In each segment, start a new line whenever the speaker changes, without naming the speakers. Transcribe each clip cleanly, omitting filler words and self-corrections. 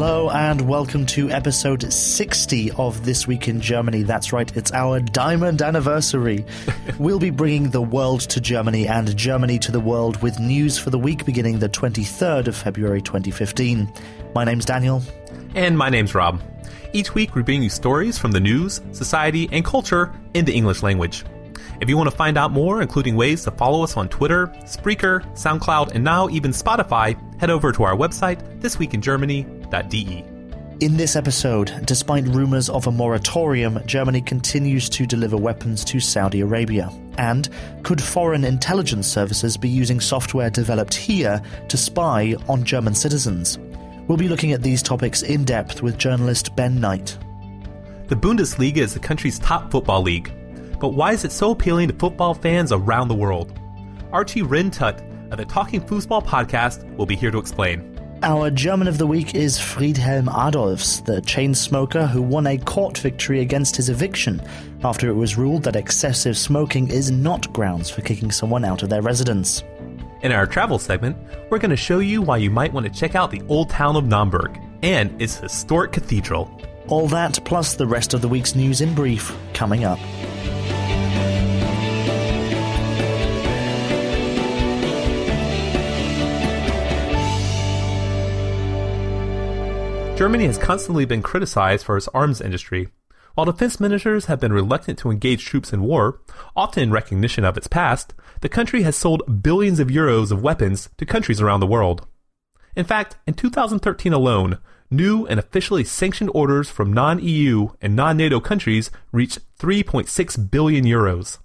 Hello and welcome to episode 60 of This Week in Germany. That's right, it's our diamond anniversary. We'll be bringing the world to Germany and Germany to the world with news for the week beginning the 23rd of February 2015. My name's Daniel.
And my name's Rob. Each week we bring you stories from the news, society, and culture in the English language. If you want to find out more, including ways to follow us on Twitter, Spreaker, SoundCloud, and now even Spotify, head over to our website, thisweekingermany.de.
In this episode, despite rumours of a moratorium, Germany continues to deliver weapons to Saudi Arabia. And could foreign intelligence services be using software developed here to spy on German citizens? We'll be looking at these topics in depth with journalist Ben Knight.
The Bundesliga is the country's top football league. But why is it so appealing to football fans around the world? Archie Rhind-Tutt of the Talking Fußball podcast will be here to explain.
Our German of the week is Friedhelm Adolfs, the chain smoker who won a court victory against his eviction after it was ruled that excessive smoking is not grounds for kicking someone out of their residence.
In our travel segment, we're going to show you why you might want to check out the old town of Naumburg and its historic cathedral.
All that plus the rest of the week's news in brief coming up.
Germany has constantly been criticized for its arms industry. While defense ministers have been reluctant to engage troops in war, often in recognition of its past, the country has sold billions of euros of weapons to countries around the world. In fact, in 2013 alone, new and officially sanctioned orders from non-EU and non-NATO countries reached 3.6 billion euros.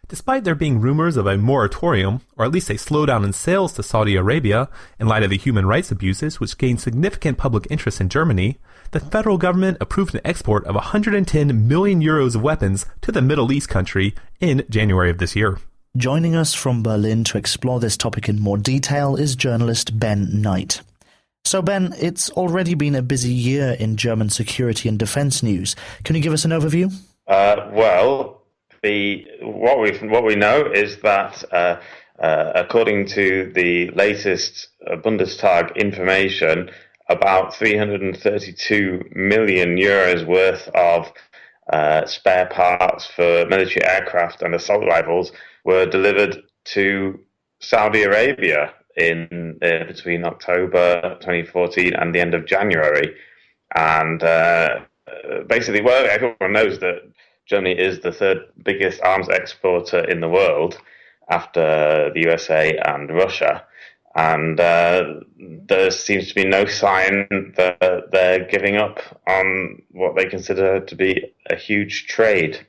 Despite there being rumors of a moratorium, or at least a slowdown in sales to Saudi Arabia in light of the human rights abuses which gained significant public interest in Germany, the federal government approved an export of 110 million euros of weapons to the Middle East country in January of this year.
Joining us from Berlin to explore this topic in more detail is journalist Ben Knight. So Ben, it's already been a busy year in German security and defense news. Can you give us an overview?
What we know is that according to the latest Bundestag information, about 332 million euros worth of spare parts for military aircraft and assault rifles were delivered to Saudi Arabia in between October 2014 and the end of January. And basically, everyone knows that Germany is the third biggest arms exporter in the world after the USA and Russia. And there seems to be no sign that they're giving up on what they consider to be a huge trade.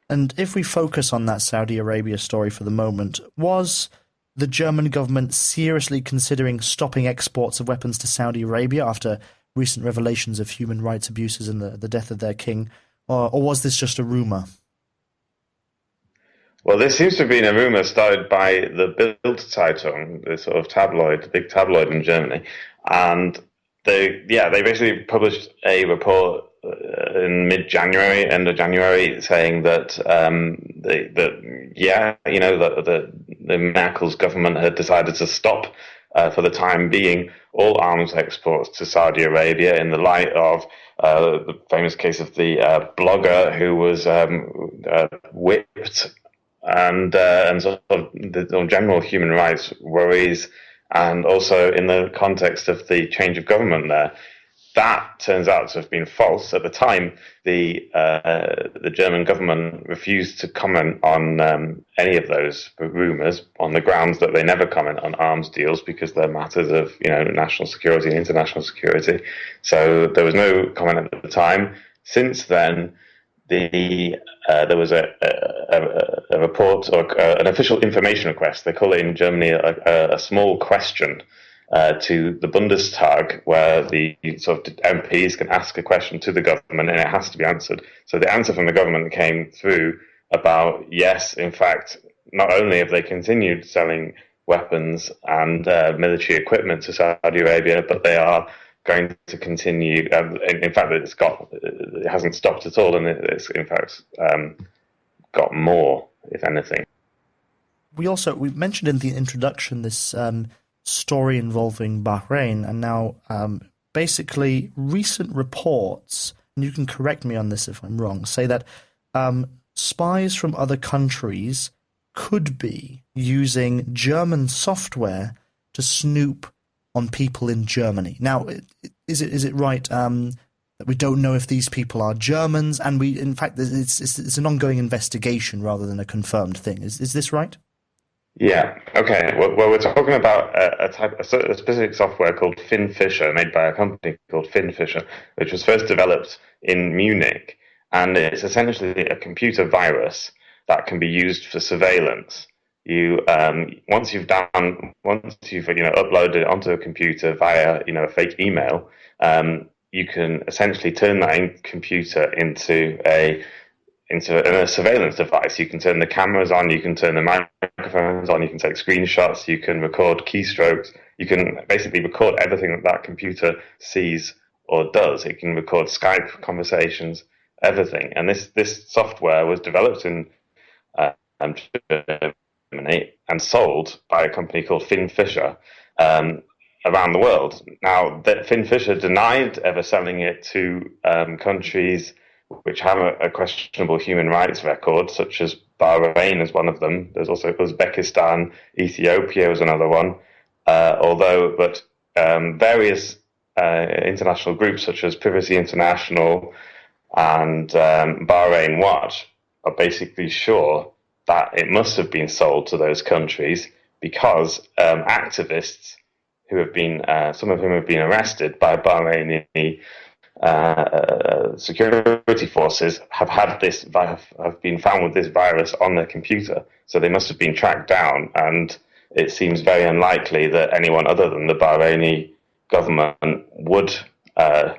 And if we focus on that Saudi Arabia story for the moment, was the German government seriously considering stopping exports of weapons to Saudi Arabia after recent revelations of human rights abuses and the death of their king? Or was this just a rumour?
Well, this seems to have been a rumour started by the Bild-Zeitung, the sort of tabloid, the big tabloid in Germany. And they basically published a report in mid-January, end of January, saying that the Merkel's government had decided to stop for the time being all arms exports to Saudi Arabia in the light of the famous case of the blogger who was whipped, and sort of the general human rights worries, and also in the context of the change of government there. That turns out to have been false. At the time, the German government refused to comment on any of those rumours on the grounds that they never comment on arms deals because they're matters of national security and international security. So there was no comment at the time. Since then, there was a report or an official information request. They call it in Germany a small question. To the Bundestag, where the sort of MPs can ask a question to the government and it has to be answered. So the answer from the government came through about, yes, in fact, not only have they continued selling weapons and military equipment to Saudi Arabia, but they are going to continue. In fact, it hasn't stopped at all, and it's in fact got more, if anything.
We mentioned in the introduction this story involving Bahrain, and now basically recent reports, and you can correct me on this if I'm wrong, say that spies from other countries could be using German software to snoop on people in Germany. Now, is it right that we don't know if these people are Germans, and in fact, it's an ongoing investigation rather than a confirmed thing. Is this right?
Yeah. Okay. Well, we're talking about a specific software called Fisher, made by a company called Fisher, which was first developed in Munich, and it's essentially a computer virus that can be used for surveillance. You once you've uploaded it onto a computer via a fake email, you can essentially turn that computer into a surveillance device. You can turn the cameras on, you can turn the microphones on, you can take screenshots, you can record keystrokes, you can basically record everything that computer sees or does. It can record Skype conversations, everything. And this software was developed in Germany and sold by a company called Fisher around the world. Now, Fisher denied ever selling it to countries which have a questionable human rights record, such as Bahrain is one of them. There's also Uzbekistan, Ethiopia is another one. But various international groups such as Privacy International and Bahrain Watch are basically sure that it must have been sold to those countries because activists who have been, some of whom have been arrested by Bahraini security forces, have been found with this virus on their computer. So they must have been tracked down, and it seems very unlikely that anyone other than the Bahraini government would have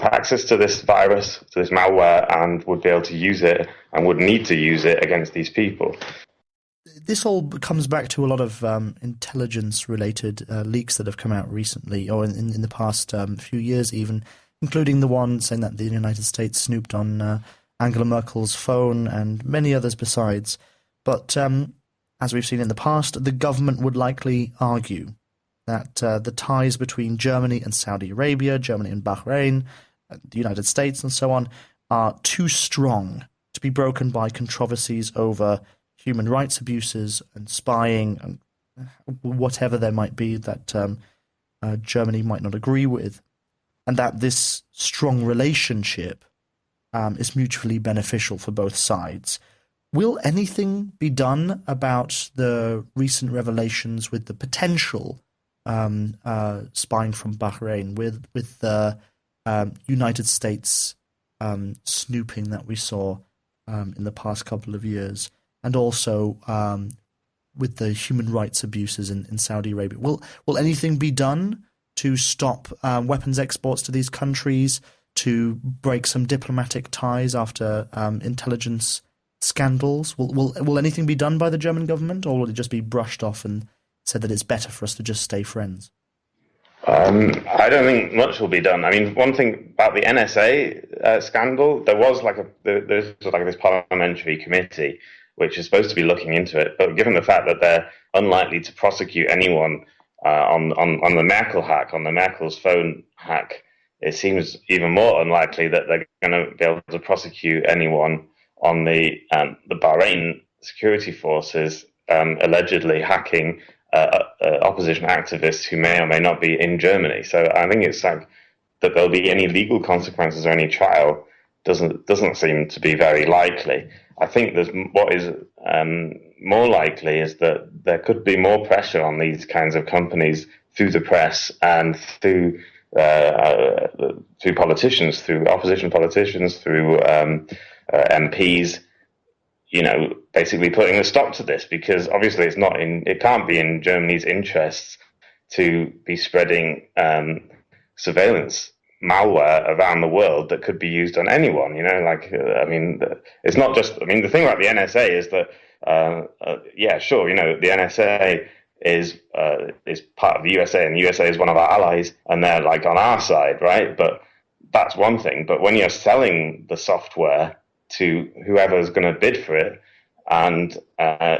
access to this virus, to this malware, and would be able to use it and would need to use it against these people.
This all comes back to a lot of intelligence-related leaks that have come out recently, or in the past few years even, including the one saying that the United States snooped on Angela Merkel's phone and many others besides. But as we've seen in the past, the government would likely argue that the ties between Germany and Saudi Arabia, Germany and Bahrain, the United States and so on, are too strong to be broken by controversies over human rights abuses and spying and whatever there might be that Germany might not agree with, and that this strong relationship is mutually beneficial for both sides. Will anything be done about the recent revelations with the potential spying from Bahrain, with the United States snooping that we saw in the past couple of years, and also with the human rights abuses in Saudi Arabia? Will anything be done to stop weapons exports to these countries, to break some diplomatic ties after intelligence scandals? Will anything be done by the German government, or will it just be brushed off and said that it's better for us to just stay friends?
I don't think much will be done. I mean, one thing about the NSA scandal, there's this parliamentary committee which is supposed to be looking into it, but given the fact that they're unlikely to prosecute anyone on the Merkel hack, on the Merkel's phone hack, it seems even more unlikely that they're going to be able to prosecute anyone on the Bahrain security forces allegedly hacking opposition activists who may or may not be in Germany. So I think it's like that there'll be any legal consequences or any trial doesn't seem to be very likely. I think what is more likely is that there could be more pressure on these kinds of companies through the press and through politicians, through opposition politicians, through MPs, basically putting a stop to this, because obviously it can't be in Germany's interests to be spreading surveillance malware around the world that could be used on anyone. It's not just. I mean, the thing about the NSA is that, the NSA is part of the USA, and the USA is one of our allies, and they're like on our side, right? But that's one thing. But when you're selling the software to whoever's going to bid for it, and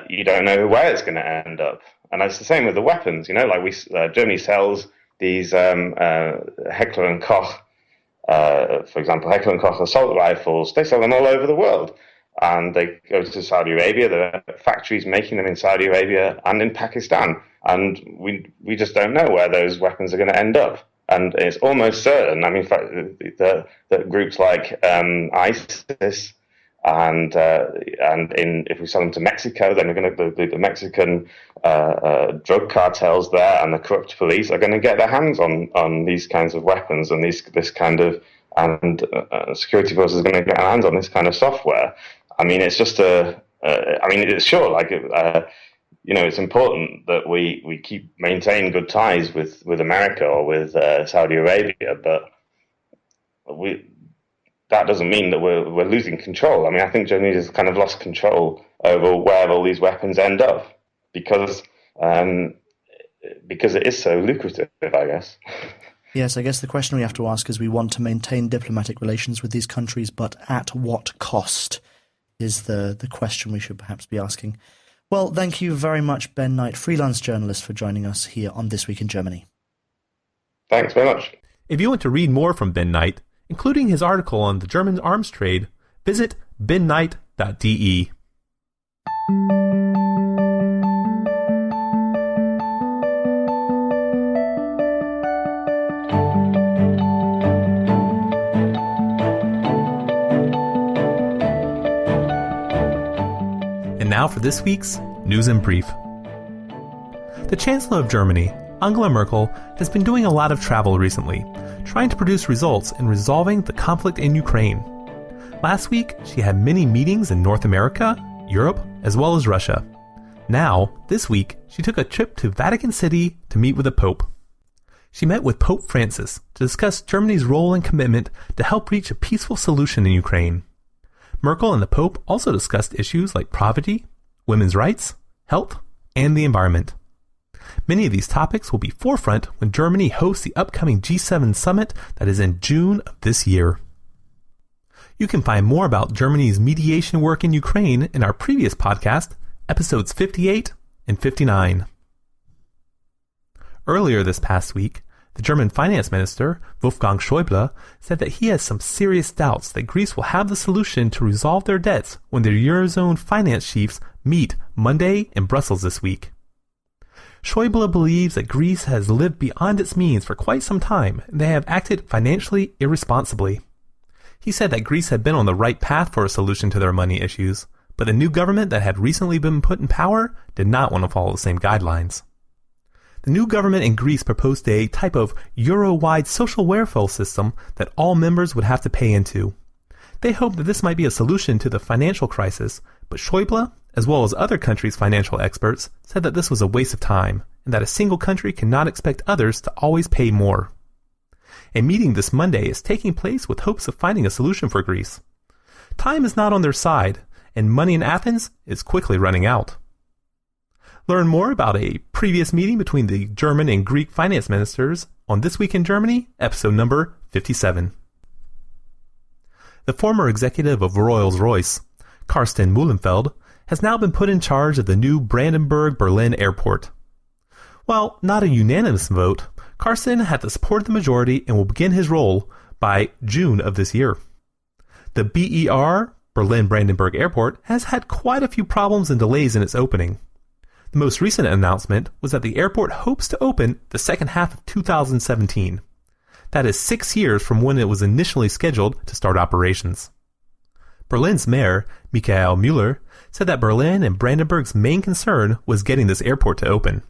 you don't know where it's going to end up, and it's the same with the weapons. Germany sells these Heckler and Koch, for example, Heckler and Koch assault rifles, they sell them all over the world. And they go to Saudi Arabia. There are factories making them in Saudi Arabia and in Pakistan. And we just don't know where those weapons are going to end up. And it's almost certain, I mean, in fact, that groups like ISIS and if we sell them to Mexico, then the Mexican drug cartels there and the corrupt police are going to get their hands on these kinds of weapons and this kind of, and security forces are going to get their hands on this kind of software. I mean, it's just it's sure, like, it's important that we maintain good ties with America or with Saudi Arabia, but that doesn't mean that we're losing control. I mean, I think Germany has kind of lost control over where all these weapons end up because it is so lucrative, I guess.
Yes, I guess the question we have to ask is we want to maintain diplomatic relations with these countries, but at what cost is the question we should perhaps be asking. Well, thank you very much, Ben Knight, freelance journalist, for joining us here on This Week in Germany.
Thanks very much.
If you want to read more from Ben Knight, including his article on the German arms trade, visit benknight.de. And now for this week's News in Brief. The Chancellor of Germany, Angela Merkel, has been doing a lot of travel recently, trying to produce results in resolving the conflict in Ukraine. Last week, she had many meetings in North America, Europe, as well as Russia. Now, this week, she took a trip to Vatican City to meet with the Pope. She met with Pope Francis to discuss Germany's role and commitment to help reach a peaceful solution in Ukraine. Merkel and the Pope also discussed issues like poverty, women's rights, health, and the environment. Many of these topics will be forefront when Germany hosts the upcoming G7 summit that is in June of this year. You can find more about Germany's mediation work in Ukraine in our previous podcast, episodes 58 and 59. Earlier this past week, the German finance minister, Wolfgang Schäuble, said that he has some serious doubts that Greece will have the solution to resolve their debts when their Eurozone finance chiefs meet Monday in Brussels this week. Schäuble believes that Greece has lived beyond its means for quite some time, and they have acted financially irresponsibly. He said that Greece had been on the right path for a solution to their money issues, but the new government that had recently been put in power did not want to follow the same guidelines. The new government in Greece proposed a type of Euro-wide social welfare system that all members would have to pay into. They hoped that this might be a solution to the financial crisis, but Schäuble, as well as other countries' financial experts, said that this was a waste of time, and that a single country cannot expect others to always pay more. A meeting this Monday is taking place with hopes of finding a solution for Greece. Time is not on their side, and money in Athens is quickly running out. Learn more about a previous meeting between the German and Greek finance ministers on This Week in Germany, episode number 57. The former executive of Rolls-Royce, Carsten Mühlenfeld, has now been put in charge of the new Brandenburg-Berlin airport. While not a unanimous vote, Carsten had the support of the majority and will begin his role by June of this year. The BER, Berlin-Brandenburg Airport, has had quite a few problems and delays in its opening. The most recent announcement was that the airport hopes to open the second half of 2017. That is 6 years from when it was initially scheduled to start operations. Berlin's mayor, Michael Müller, said that Berlin and Brandenburg's main concern was getting this airport to open.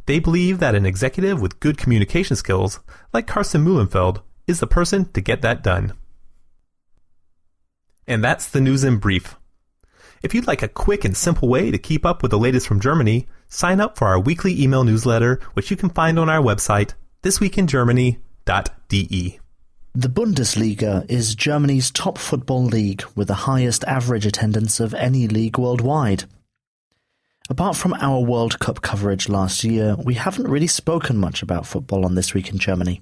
They believe that an executive with good communication skills, like Carsten Mühlenfeld, is the person to get that done. And that's the news in brief. If you'd like a quick and simple way to keep up with the latest from Germany, sign up for our weekly email newsletter, which you can find on our website, thisweekingermany.de.
The Bundesliga is Germany's top football league with the highest average attendance of any league worldwide. Apart from our World Cup coverage last year, we haven't really spoken much about football on This Week in Germany.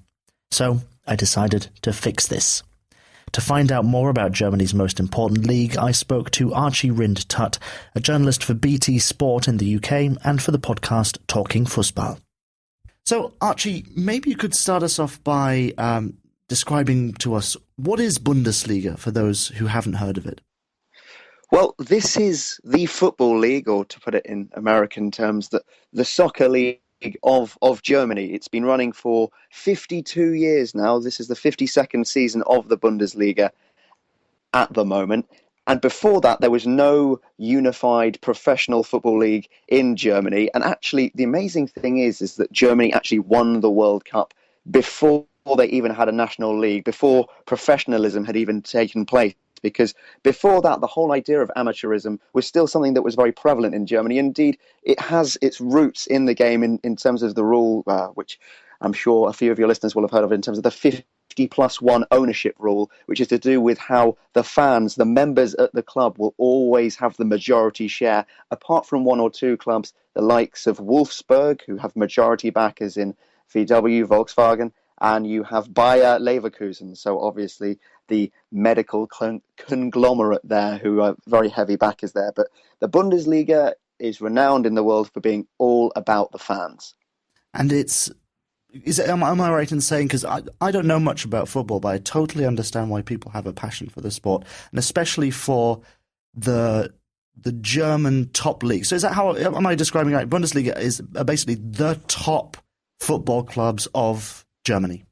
So I decided to fix this. To find out more about Germany's most important league, I spoke to Archie Rhind-Tutt, a journalist for BT Sport in the UK and for the podcast Talking Fußball. So, Archie, maybe you could start us off by describing to us what is Bundesliga for those who haven't heard of it.
Well, this is the football league, or to put it in American terms, the soccer league of Germany. It's been running for 52 years now. This is the 52nd season of the Bundesliga at the moment. And before that, there was no unified professional football league in Germany. And actually, the amazing thing is that Germany actually won the World Cup before they even had a national league, before professionalism had even taken place. Because before that, the whole idea of amateurism was still something that was very prevalent in Germany. Indeed, it has its roots in the game in terms of the rule, which I'm sure a few of your listeners will have heard of, in terms of the 50+1 ownership rule, which is to do with how the fans, the members at the club, will always have the majority share, apart from one or two clubs, the likes of Wolfsburg, who have majority backers in VW, Volkswagen, and you have Bayer Leverkusen, so obviously the medical conglomerate there, who are very heavy backers there. But the Bundesliga is renowned in the world for being all about the fans.
And am I right in saying, because I don't know much about football, but I totally understand why people have a passion for the sport, and especially for the German top league. So is that how, am I describing it right? Bundesliga is basically the top football clubs of Germany.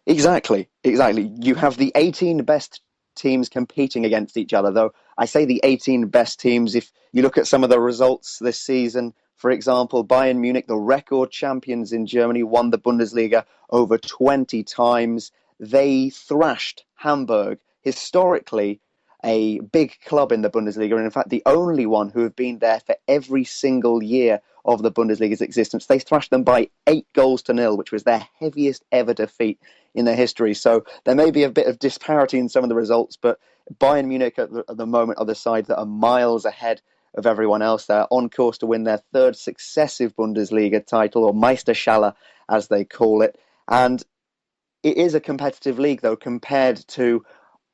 Exactly. You have the 18 best teams competing against each other, though I say the 18 best teams. If you look at some of the results this season, for example, Bayern Munich, the record champions in Germany, won the Bundesliga over 20 times. They thrashed Hamburg, historically a big club in the Bundesliga, and in fact the only one who have been there for every single year of the Bundesliga's existence. They thrashed them by 8-0, which was their heaviest ever defeat in their history. So there may be a bit of disparity in some of the results, but Bayern Munich at the moment are the side that are miles ahead of everyone else. They're on course to win their third successive Bundesliga title, or Meisterschale as they call it. And it is a competitive league, though, compared to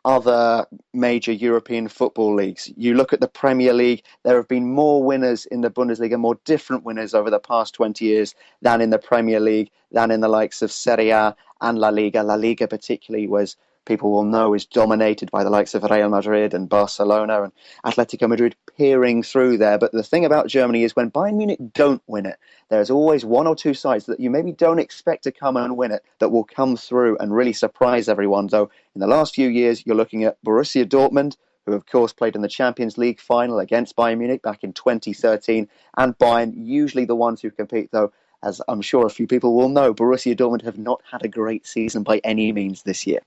other major European football leagues. You look at the Premier League, there have been more winners in the Bundesliga, more different winners over the past 20 years than in the Premier League, than in the likes of Serie A and La Liga. La Liga particularly was, people will know, is dominated by the likes of Real Madrid and Barcelona and Atletico Madrid peering through there. But the thing about Germany is when Bayern Munich don't win it, there's always one or two sides that you maybe don't expect to come and win it that will come through and really surprise everyone. So in the last few years, you're looking at Borussia Dortmund, who of course played in the Champions League final against Bayern Munich back in 2013, and Bayern, usually the ones who compete, though, as I'm sure a few people will know, Borussia Dortmund have not had a great season by any means this year.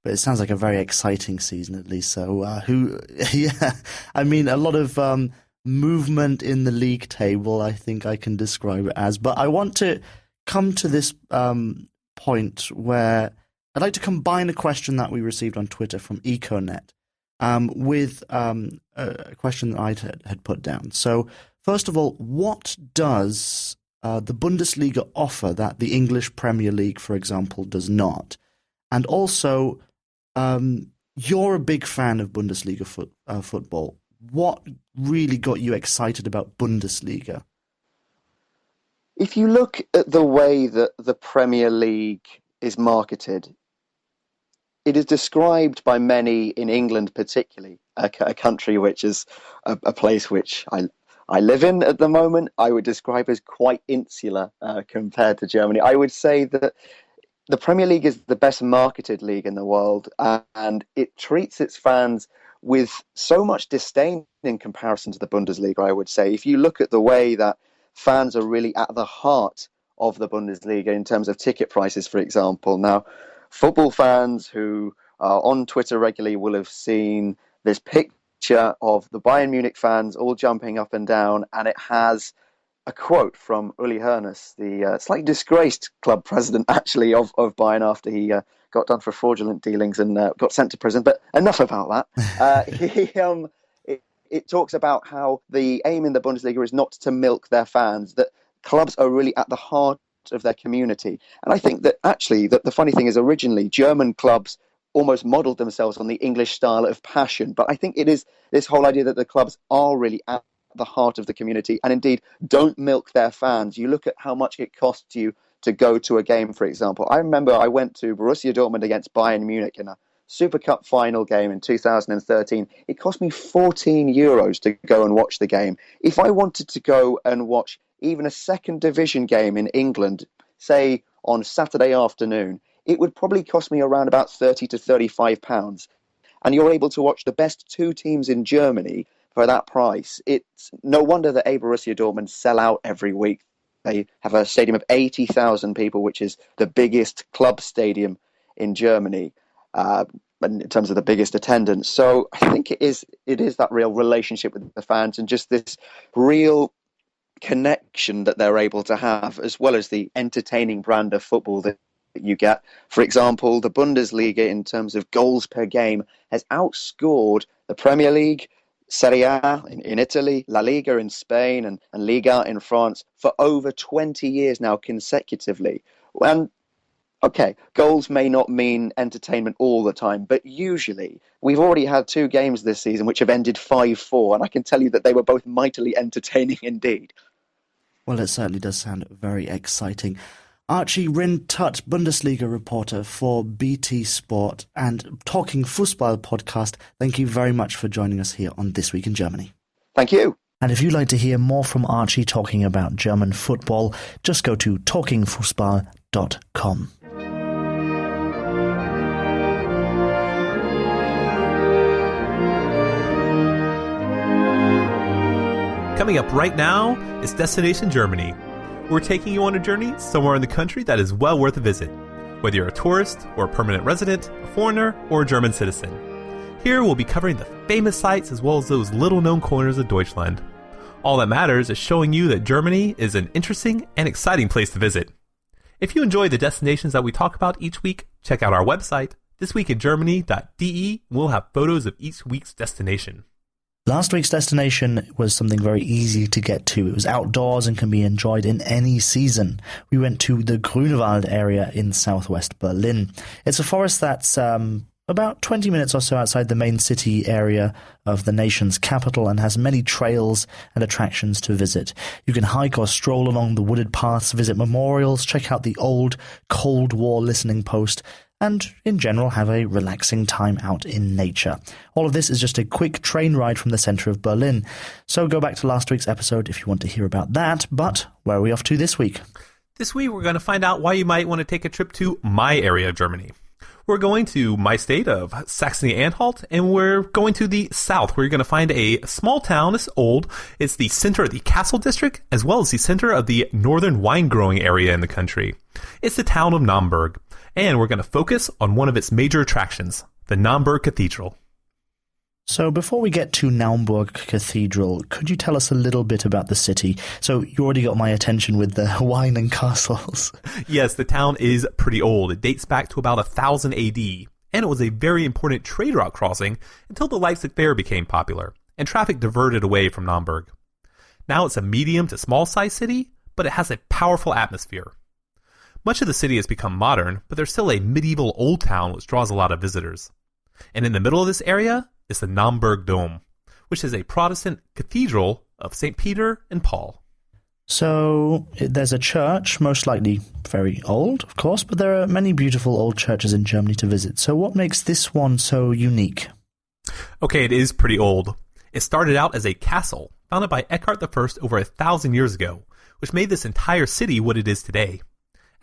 But it sounds like a very exciting season, at least. So, I mean, a lot of movement in the league table, I think I can describe it as. But I want to come to this point where I'd like to combine a question that we received on Twitter from Econet with a question that I had put down. So, first of all, what does the Bundesliga offer that the English Premier League, for example, does not? And also, you're a big fan of Bundesliga football. What really got you excited about Bundesliga?
If you look at the way that the Premier League is marketed, it is described by many in England particularly, a country which is a place which I live in at the moment, I would describe as quite insular compared to Germany. I would say that the Premier League is the best marketed league in the world, and it treats its fans with so much disdain in comparison to the Bundesliga, I would say. If you look at the way that fans are really at the heart of the Bundesliga in terms of ticket prices, for example. Now, football fans who are on Twitter regularly will have seen this picture of the Bayern Munich fans all jumping up and down, and it has a quote from Uli Hoeneß, the slightly disgraced club president, actually, of Bayern after he got done for fraudulent dealings and got sent to prison. But enough about that. It talks about how the aim in the Bundesliga is not to milk their fans, that clubs are really at the heart of their community. And I think that actually that the funny thing is originally German clubs almost modelled themselves on the English style of passion. But I think it is this whole idea that the clubs are really at the heart of the community and indeed don't milk their fans. You look at how much it costs you to go to a game, for example. I remember I went to Borussia Dortmund against Bayern Munich in a Super Cup final game in 2013. It cost me €14 to go and watch the game. If I wanted to go and watch even a second division game in England, say on Saturday afternoon, it would probably cost me around about £30 to £35. And you're able to watch the best two teams in Germany for that price. It's no wonder that Borussia Dortmund sell out every week. They have a stadium of 80,000 people, which is the biggest club stadium in Germany, in terms of the biggest attendance. So I think it is that real relationship with the fans and just this real connection that they're able to have, as well as the entertaining brand of football that you get. For example, the Bundesliga, in terms of goals per game, has outscored the Premier League, Serie A in Italy, La Liga in Spain, and Liga in France for over 20 years now consecutively. And okay, goals may not mean entertainment all the time, but usually we've already had two games this season which have ended 5-4, and I can tell you that they were both mightily entertaining indeed.
Well, it certainly does sound very exciting. Archie Rhind-Tutt, Bundesliga reporter for BT Sport and Talking Fußball podcast, thank you very much for joining us here on This Week in Germany.
Thank you.
And if you'd like to hear more from Archie talking about German football, just go to talkingfußball.com.
Coming up right now is Destination Germany. We're taking you on a journey somewhere in the country that is well worth a visit, whether you're a tourist or a permanent resident, a foreigner, or a German citizen. Here we'll be covering the famous sites as well as those little-known corners of Deutschland. All that matters is showing you that Germany is an interesting and exciting place to visit. If you enjoy the destinations that we talk about each week, check out our website, thisweekingermany.de, and we'll have photos of each week's destination.
Last week's destination was something very easy to get to. It was outdoors and can be enjoyed in any season. We went to the Grunewald area in southwest Berlin. It's a forest that's about 20 minutes or so outside the main city area of the nation's capital and has many trails and attractions to visit. You can hike or stroll along the wooded paths, visit memorials, check out the old Cold War listening post, and in general have a relaxing time out in nature. All of this is just a quick train ride from the centre of Berlin. So go back to last week's episode if you want to hear about that. But where are we off to this week?
This week we're going to find out why you might want to take a trip to my area of Germany. We're going to my state of Saxony-Anhalt, and we're going to the south, where you're going to find a small town. It's old. It's the center of the Castle District, as well as the center of the northern wine-growing area in the country. It's the town of Naumburg, and we're going to focus on one of its major attractions, the Naumburg Cathedral.
So before we get to Naumburg Cathedral, could you tell us a little bit about the city? So you already got my attention with the wine and castles.
Yes, the town is pretty old. It dates back to about 1000 AD, and it was a very important trade route crossing until the Leipzig Fair became popular, and traffic diverted away from Naumburg. Now it's a medium to small-sized city, but it has a powerful atmosphere. Much of the city has become modern, but there's still a medieval old town which draws a lot of visitors. And in the middle of this area is the Naumburg Dome, which is a Protestant cathedral of St. Peter and Paul.
So there's a church, most likely very old, of course, but there are many beautiful old churches in Germany to visit. So what makes this one so unique?
Okay, it is pretty old. It started out as a castle founded by Eckhart I over 1,000 years ago, which made this entire city what it is today.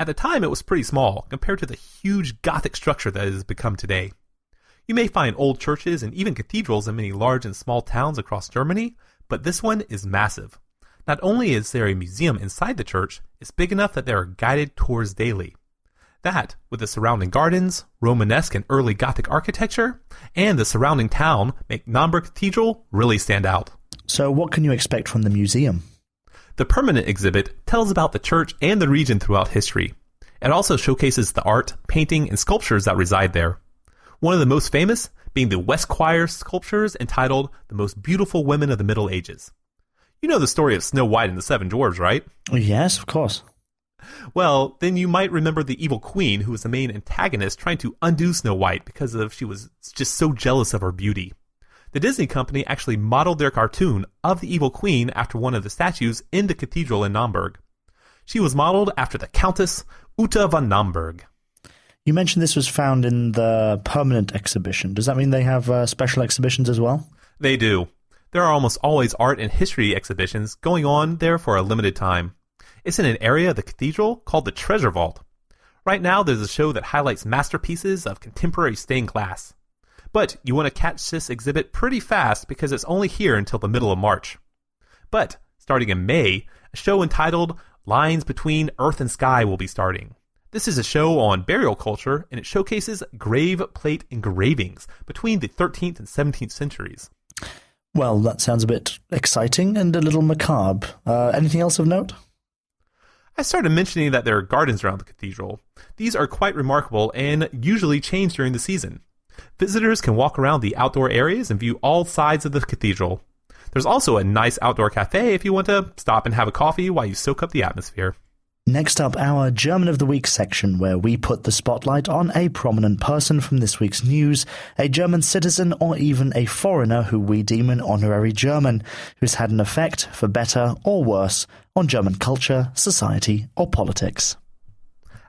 At the time, it was pretty small compared to the huge Gothic structure that it has become today. You may find old churches and even cathedrals in many large and small towns across Germany, but this one is massive. Not only is there a museum inside the church, it's big enough that there are guided tours daily. That, with the surrounding gardens, Romanesque and early Gothic architecture, and the surrounding town, make Naumburg Cathedral really stand out.
So what can you expect from the museum?
The permanent exhibit tells about the church and the region throughout history. It also showcases the art, painting, and sculptures that reside there. One of the most famous being the West Choir sculptures entitled The Most Beautiful Women of the Middle Ages. You know the story of Snow White and the Seven Dwarfs, right?
Yes, of course.
Well, then you might remember the evil queen who was the main antagonist trying to undo Snow White because she was just so jealous of her beauty. The Disney company actually modeled their cartoon of the evil queen after one of the statues in the cathedral in Naumburg. She was modeled after the Countess Ute von Naumburg.
You mentioned this was found in the permanent exhibition. Does that mean they have special exhibitions as well?
They do. There are almost always art and history exhibitions going on there for a limited time. It's in an area of the cathedral called the Treasure Vault. Right now, there's a show that highlights masterpieces of contemporary stained glass. But you want to catch this exhibit pretty fast because it's only here until the middle of March. But, starting in May, a show entitled Lines Between Earth and Sky will be starting. This is a show on burial culture, and it showcases grave plate engravings between the 13th and 17th centuries.
Well, that sounds a bit exciting and a little macabre. Anything else of note?
I started mentioning that there are gardens around the cathedral. These are quite remarkable and usually change during the season. Visitors can walk around the outdoor areas and view all sides of the cathedral. There's also a nice outdoor cafe if you want to stop and have a coffee while you soak up the atmosphere.
Next up, our German of the Week section, where we put the spotlight on a prominent person from this week's news, a German citizen or even a foreigner who we deem an honorary German, who's had an effect, for better or worse, on German culture, society, or politics.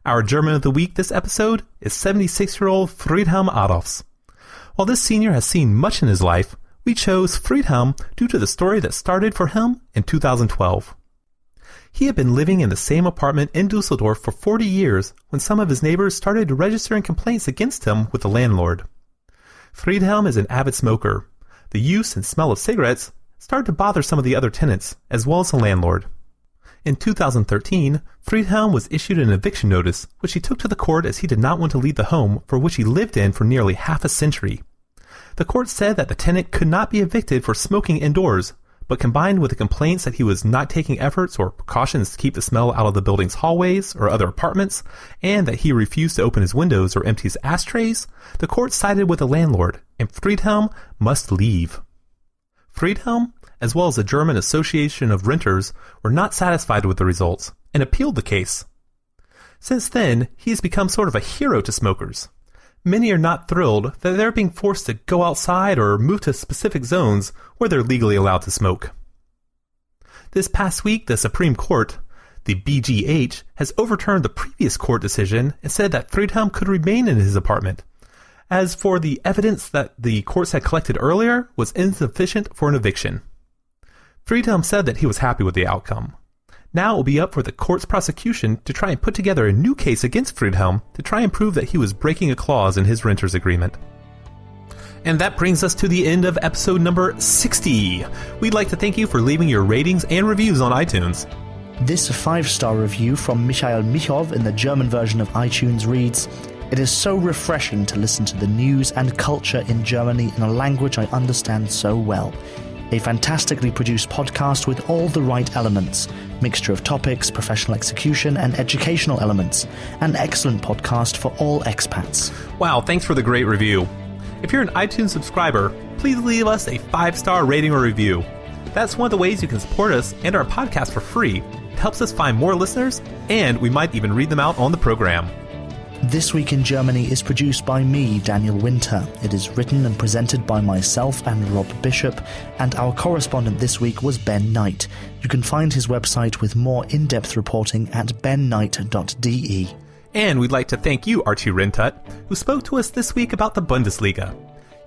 Our German of the Week this episode is 76-year-old Friedhelm Adolfs. While this senior has seen much in his life, we chose Friedhelm due to the story that started for him in 2012. He had been living in the same apartment in Dusseldorf for 40 years when some of his neighbors started registering complaints against him with the landlord. Friedhelm is an avid smoker. The use and smell of cigarettes started to bother some of the other tenants, as well as the landlord. In 2013, Friedhelm was issued an eviction notice, which he took to the court as he did not want to leave the home for which he lived in for nearly half a century. The court said that the tenant could not be evicted for smoking indoors, but combined with the complaints that he was not taking efforts or precautions to keep the smell out of the building's hallways or other apartments, and that he refused to open his windows or empty his ashtrays, the court sided with the landlord, and Friedhelm must leave. Friedhelm, as well as the German Association of Renters, were not satisfied with the results and appealed the case. Since then, he has become sort of a hero to smokers. Many are not thrilled that they're being forced to go outside or move to specific zones where they're legally allowed to smoke. This past week, the Supreme Court, the BGH, has overturned the previous court decision and said that Friedhelm could remain in his apartment. As for the evidence that the courts had collected earlier was insufficient for an eviction. Friedhelm said that he was happy with the outcome. Now it will be up for the court's prosecution to try and put together a new case against Friedhelm to try and prove that he was breaking a clause in his renter's agreement. And that brings us to the end of episode number 60. We'd like to thank you for leaving your ratings and reviews on iTunes.
This 5-star review from Michael Michov in the German version of iTunes reads, "It is so refreshing to listen to the news and culture in Germany in a language I understand so well. A fantastically produced podcast with all the right elements, mixture of topics, professional execution, and educational elements. An excellent podcast for all expats."
Wow, thanks for the great review. If you're an iTunes subscriber, please leave us a 5-star rating or review. That's one of the ways you can support us and our podcast for free. It helps us find more listeners, and we might even read them out on the program.
This Week in Germany is produced by me, Daniel Winter. It is written and presented by myself and Rob Bishop, and our correspondent this week was Ben Knight. You can find his website with more in-depth reporting at benknight.de.
And we'd like to thank you, Archie Rhind-Tutt, who spoke to us this week about the Bundesliga.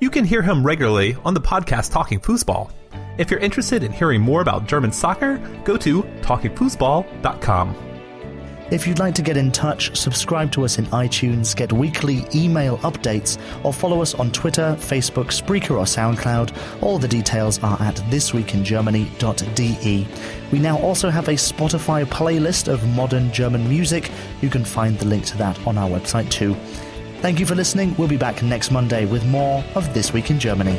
You can hear him regularly on the podcast Talking Fußball. If you're interested in hearing more about German soccer, go to talkingfußball.com.
If you'd like to get in touch, subscribe to us in iTunes, get weekly email updates, or follow us on Twitter, Facebook, Spreaker, or SoundCloud. All the details are at thisweekingermany.de. We now also have a Spotify playlist of modern German music. You can find the link to that on our website too. Thank you for listening. We'll be back next Monday with more of This Week in Germany.